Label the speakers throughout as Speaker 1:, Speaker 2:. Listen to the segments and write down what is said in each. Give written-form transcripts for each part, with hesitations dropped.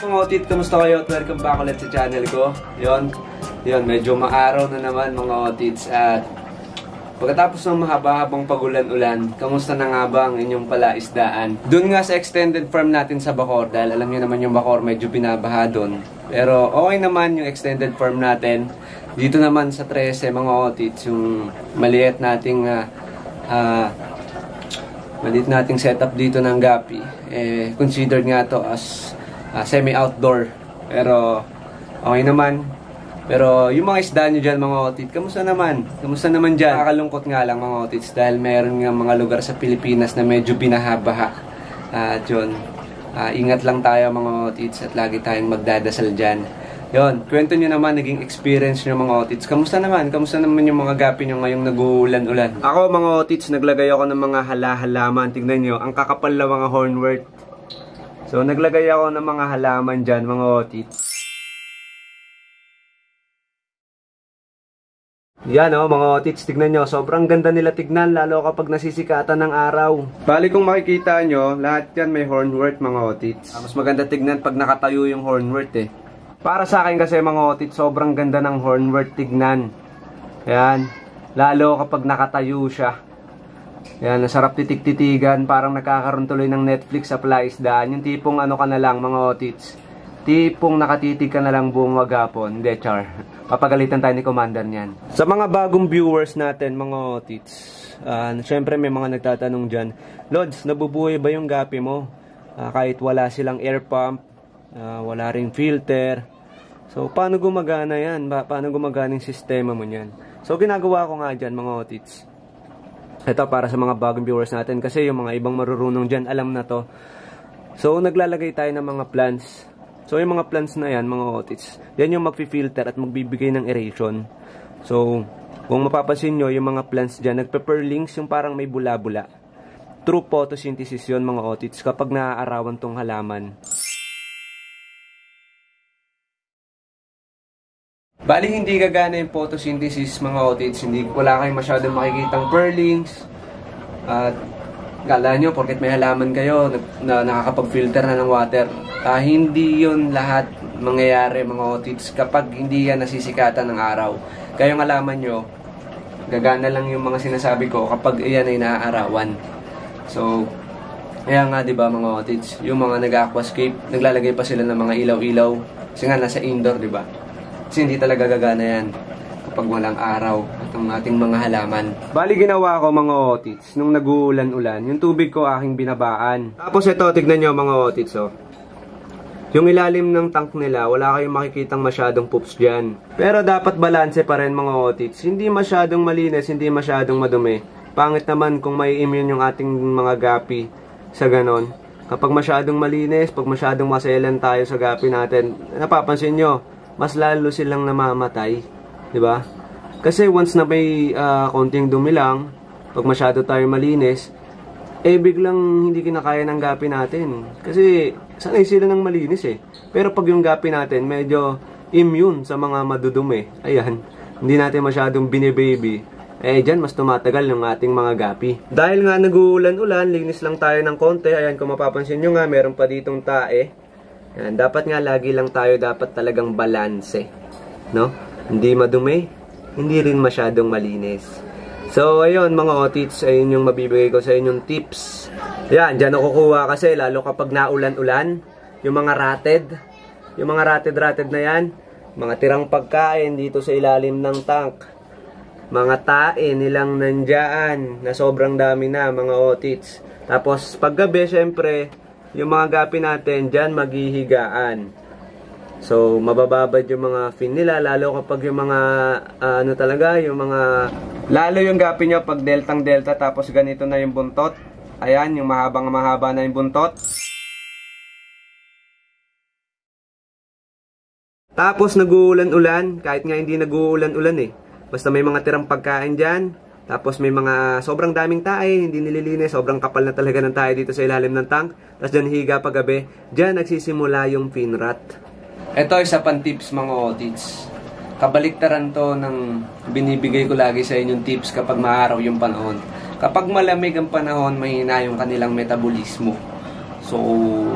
Speaker 1: mga otit, kamusta kayo at welcome back ulit sa channel ko. Yun, medyo maaraw na naman mga otits at pagkatapos ng mahaba-habang pagulan-ulan, kamusta na nga ba ang inyong palaisdaan? Doon nga sa extended farm natin sa Bacoor, dahil alam niyo naman yung Bacoor medyo binabaha doon. Pero okay naman yung extended farm natin. Dito naman sa 13 mga otits, yung maliit nating setup dito ng gapi, considered nga to as semi-outdoor. Pero okay naman. Pero yung mga isda nyo dyan mga otit, kamusta naman? Kamusta naman dyan? Nakakalungkot nga lang mga otits dahil meron nga mga lugar sa Pilipinas na medyo binahabaha. At yun, ingat lang tayo mga otits at lagi tayong magdadasal dyan. Yun, kwento nyo naman naging experience nyo mga otits. Kamusta naman? Kamusta naman yung mga gapi nyo ngayong nag-uulan-ulan? Ako mga otits, naglagay ako ng mga halaman. Tignan nyo, ang kakapal na mga hornwort. So naglagay ako ng mga halaman dyan mga otits. Yan o mga otits, tignan nyo, sobrang ganda nila tignan lalo kapag nasisikatan ng araw. Bali kung makikita nyo, lahat yan may hornwort mga otits. Mas maganda tignan pag nakatayo yung hornwort eh. Para sa akin kasi mga otits, sobrang ganda ng hornwort tignan. Yan, lalo kapag nakatayo siya. Yan, nasarap titig-titigan, parang nakakaroon tuloy ng Netflix sa palaisdaan. Yung tipong ano ka na lang mga otits, tipong nakatitig ka na lang buong maghapon. Hindi, char. Papagalitan tayo ni Commander niyan. Sa mga bagong viewers natin, mga otits, syempre may mga nagtatanong dyan, Lods, nabubuhay ba yung gapi mo? Kahit wala silang air pump, wala ring filter. So, paano gumagana yan? Paano gumagana yung sistema mo niyan? So, ginagawa ko nga dyan, mga otits. Ito para sa mga bagong viewers natin, kasi yung mga ibang marurunong dyan, alam na to. So, naglalagay tayo ng mga plants. So, yung mga plants na yan, mga otits, yan yung magfi-filter at magbibigay ng aeration. So, kung mapapansin nyo, yung mga plants dyan, nagpe-pearlings, yung parang may bula-bula. True photosynthesis yun, mga otits, kapag naaarawan tong halaman. Bali, hindi gagana yung photosynthesis, mga otits, wala kayong masyadong makikitang pearlings. At, kala nyo, porket may halaman kayo, na nakakapag-filter na ng water. Hindi yun lahat mangyayari mga otits kapag hindi yan nasisikatan ng araw. Kaya yung alaman nyo, gagana lang yung mga sinasabi ko kapag iyan ay naaarawan. So, kaya nga diba mga otits, yung mga nag-aquascape, naglalagay pa sila ng mga ilaw-ilaw. Kasi nga nasa indoor diba? Kasi hindi talaga gagana yan kapag walang araw at ang ating mga halaman. Bali ginawa ko mga otits, nung nag-uulan-ulan, yung tubig ko aking binabaan. Tapos ito, tignan nyo mga otits oh. Yung ilalim ng tank nila, wala kayong makikitang masyadong poops dyan. Pero dapat balanse pa rin mga otits. Hindi masyadong malinis, hindi masyadong madumi. Pangit naman kung may immune yung ating mga gapi sa ganon. Kapag masyadong malinis, pag masyadong maselan tayo sa gapi natin, napapansin nyo, mas lalo silang namamatay. Diba? Kasi once na may konting dumi lang, pag masyado tayo malinis, biglang hindi kinakaya ng gapi natin. Kasi sanay sila ng malinis eh. Pero pag yung gapi natin medyo immune sa mga madudumi, ayan, hindi natin masyadong binibaby, dyan mas tumatagal yung ating mga gapi. Dahil nga nag-uulan-ulan, linis lang tayo ng konti. Ayan, kung mapapansin nyo nga, meron pa ditong tae. Ayan, dapat nga lagi lang tayo dapat talagang balanse, no? Hindi madumi, hindi rin masyadong malinis. So, ayun mga otits, ayun yung mabibigay ko sa inyong tips. Yan, dyan ako kukuha kasi lalo kapag naulan-ulan, yung mga rated na yan, mga tirang pagkain dito sa ilalim ng tank, mga tae nilang nandyan na sobrang dami na mga otits. Tapos paggabi, syempre, yung mga gapi natin dyan maghihigaan. So, mabababad yung mga fin nila, lalo kapag yung mga, lalo yung gapi nyo pag deltang-delta, tapos ganito na yung buntot. Ayan, yung mahaba na yung buntot. Tapos, nag-uulan-ulan, kahit nga hindi nag-uulan-ulan eh. Basta may mga tirang pagkain dyan, tapos may mga sobrang daming tae, hindi nililinis, sobrang kapal na talaga ng tae dito sa ilalim ng tank. Tapos dyan higa paggabi, dyan nagsisimula yung fin rot. Ito isa pang tips mga otits. Kabaliktaran to ng binibigay ko lagi sa inyong tips kapag maaraw yung panahon. Kapag malamig ang panahon, mahina yung kanilang metabolismo. So,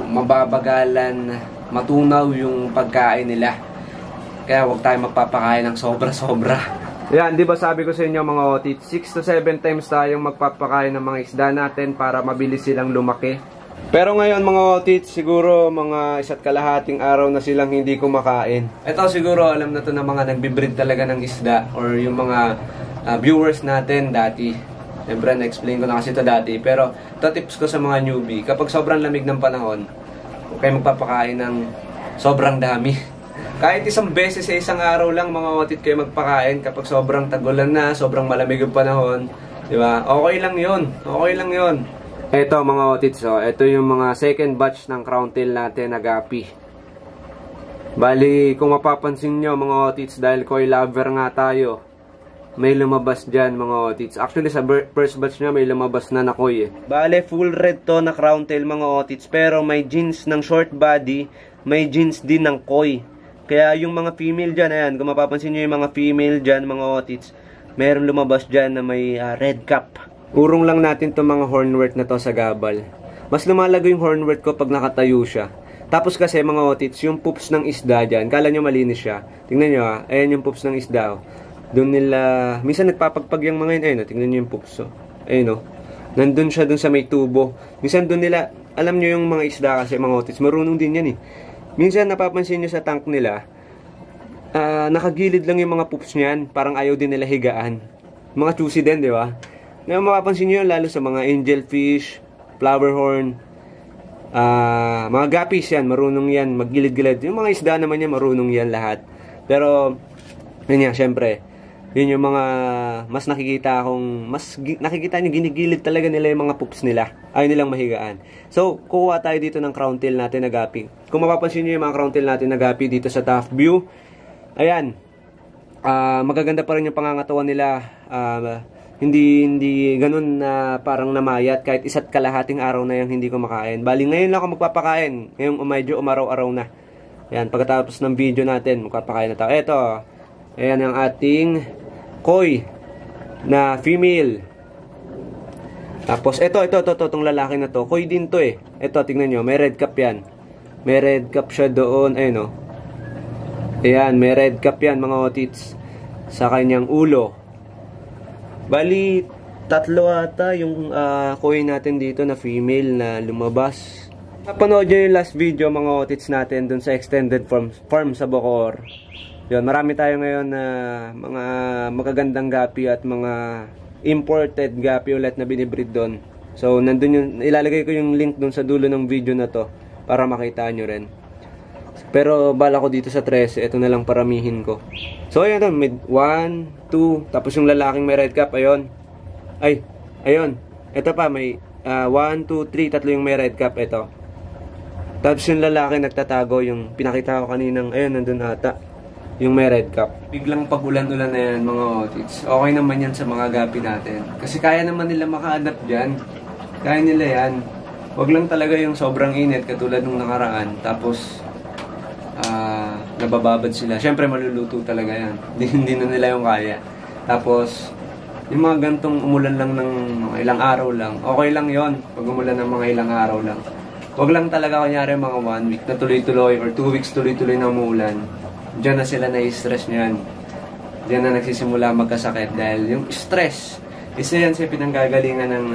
Speaker 1: mababagalan matunaw yung pagkain nila. Kaya huwag tayo magpapakain ng sobra-sobra. Yan, di ba sabi ko sa inyo mga otits, 6 to 7 times tayong magpapakain ng mga isda natin para mabilis silang lumaki. Pero ngayon mga otits, siguro mga 1.5 araw na silang hindi kumakain. Ito siguro alam na to ng mga nagbe-breed talaga ng isda or yung mga viewers natin dati. Siyempre na-explain ko na kasi ito dati. Pero ito tips ko sa mga newbie, kapag sobrang lamig ng panahon, huwag kayo magpapakain ng sobrang dami. Kahit isang beses sa isang araw lang mga otit kayo magpakain kapag sobrang tagulan na, sobrang malamig yung panahon, di ba? Okay lang 'yon. Okay lang 'yon. Ito mga otits, ito yung mga second batch ng crown tail natin na gapi. Bali, kung mapapansin nyo mga otits, dahil koi lover nga tayo, may lumabas dyan mga otits. Actually sa first batch niya may lumabas na koi Bale, full red to na crown tail mga otits, pero may jeans ng short body, may jeans din ng koi. Kaya yung mga female dyan, ayan, kung mapapansin nyo yung mga female dyan, mga otits, meron lumabas dyan na may red cap. Urong lang natin itong mga hornwort na to sa gabal. Mas lumalago yung hornwort ko pag nakatayo siya. Tapos kasi mga otits, yung poops ng isda dyan, kala nyo malinis siya. Tingnan nyo ayan yung poops ng isda. Doon nila, minsan nagpapagpag yung mga yun, ayun tingnan nyo yung poops. Ayun nandun siya dun sa may tubo. Minsan doon nila, alam nyo yung mga isda kasi mga otits, marunong din yan Minsan napapansin nyo sa tank nila, nakagilid lang yung mga poops niyan, parang ayaw din nila higaan. Mga juicy din, di ba? Ngayon mapapansin nyo yun, lalo sa mga angelfish, flowerhorn, mga guppies yan, marunong yan, maggilid-gilid. Yung mga isda naman yan, marunong yan lahat. Pero, yun yan, syempre, yun yung mga mas nakikita nyo ginigilid talaga nila yung mga poops nila. Ayaw nilang mahigaan. So, kukuha tayo dito ng crown tail natin na gapi. Kung mapapansin nyo yung mga crown tail natin na gapi dito sa top view, ayan, magaganda pa rin yung pangangatawan nila. Hindi ganun na parang namayat kahit 1.5 araw na yung hindi kumakain. Bali, ngayon lang ako magpapakain. Ngayong medyo umaraw-araw na. Ayan, pagkatapos ng video natin, magpapakain na tayo. Ito, ayan ang ating koi na female. Tapos itong lalaki na to, koi din to Ito, tingnan nyo, may red cap yan. May red cap siya doon, ayun Ayan, may red cap yan mga otits sa kanyang ulo. Bali, 3 ata yung koi natin dito na female na lumabas. Napanood nyo yung last video mga otits natin dun sa extended farm sa Bacoor. Yun, marami tayo ngayon na mga magagandang gapi at mga imported gapi ulit na binibreed doon. So, nandun yung, ilalagay ko yung link doon sa dulo ng video na to para makita nyo rin. Pero bala ko dito sa 13, ito na lang paramihin ko. So, ayan doon, may 1, 2, tapos yung lalaking may red cap, ayun. Ayun. Ito pa, may 1, 2, 3, tatlo yung may red cap, ito. Tapos yung lalaki nagtatago, yung pinakita ko kaninang, ayun, nandun ata. Yung may red cap. Biglang pagulan-ulan na yan mga otits. Okay naman yan sa mga gapi natin. Kasi kaya naman nila makahanap dyan. Kaya nila yan. Huwag lang talaga yung sobrang init katulad nung nakaraan. Tapos, nabababad sila. Siyempre maluluto talaga yan. Hindi na nila yung kaya. Tapos, yung mga gantong umulan lang ng mga ilang araw lang. Okay lang yon pag umulan ng mga ilang araw lang. Huwag lang talaga kunyari mga 1 week na tuloy-tuloy or 2 weeks tuloy-tuloy na umulan. Diyan na sila na-stress niyan. Diyan na nagsisimula magkasakit dahil yung stress, isa yan sa pinanggagalingan ng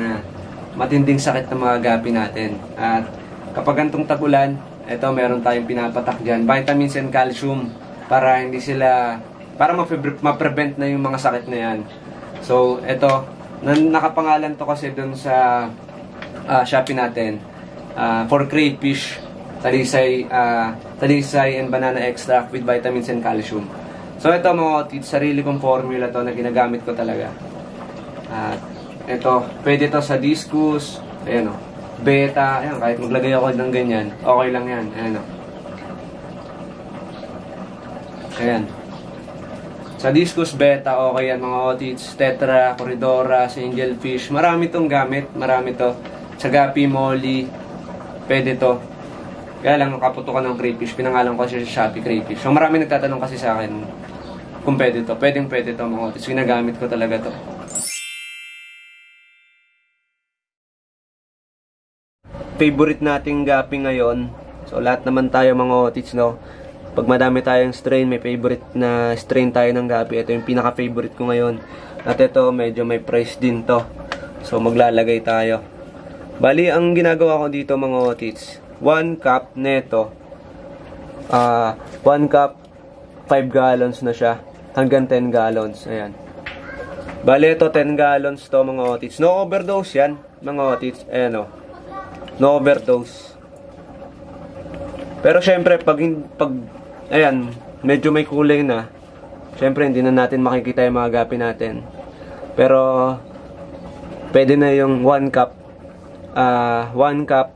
Speaker 1: matinding sakit ng mga gapi natin. At kapag gantong tagulan, ito meron tayong pinapatak dyan, vitamins and calcium para hindi sila, para ma-prevent na yung mga sakit na yan. So, ito, nakapangalan to kasi dun sa Shopee natin, for crayfish, talisay and banana extract with vitamins and calcium. So ito mga otits, sarili kong formula to na ginagamit ko talaga. At ito, pwede to sa discus, ayan beta, ayan, kahit maglagay ako ng ganyan, okay lang yan, ayan ayan. Sa discus beta, okay yan mga otits, tetra, corridora, angelfish, marami tong gamit, marami to. Sa gapi, molly, pwede to. Kaya lang, nakaputo ko ng crayfish. Pinangalan ko siya sa Shopee crayfish. So, marami nagtatanong kasi sa akin kung pwede to. Pwede to mga otis. Ginagamit ko talaga to. Favorite nating gapi ngayon, So lahat naman tayo mga otits, no? Pag madami tayong strain, may favorite na strain tayo ng gabi. Ito yung pinaka-favorite ko ngayon. At ito, medyo may price din to. So maglalagay tayo. Bali, ang ginagawa ko dito mga otits, 1 cup neto. 1 cup, 5 gallons na siya. Hanggang 10 gallons. Ayan. Bali, ito 10 gallons to mga otits. No overdose yan, mga otits. Ayan o. No overdose. Pero syempre, pag ayan, medyo may kulay na. Syempre, hindi na natin makikita yung mga gapi natin. Pero, pwede na yung 1 cup. 1 cup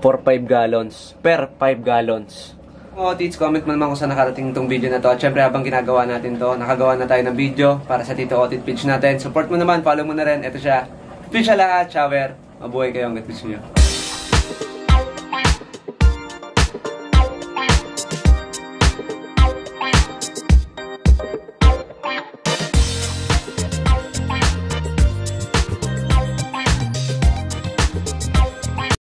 Speaker 1: for 5 gallons. Per 5 gallons. Mga otits, comment mo naman kung saan nakarating itong video na to. At syempre, habang ginagawa natin to, nakagawa na tayo ng video para sa Tito Otit page natin. Support mo naman, follow mo na rin. Ito siya. Official lahat, shower. Mabuhay kayo hanggat gusto nyo.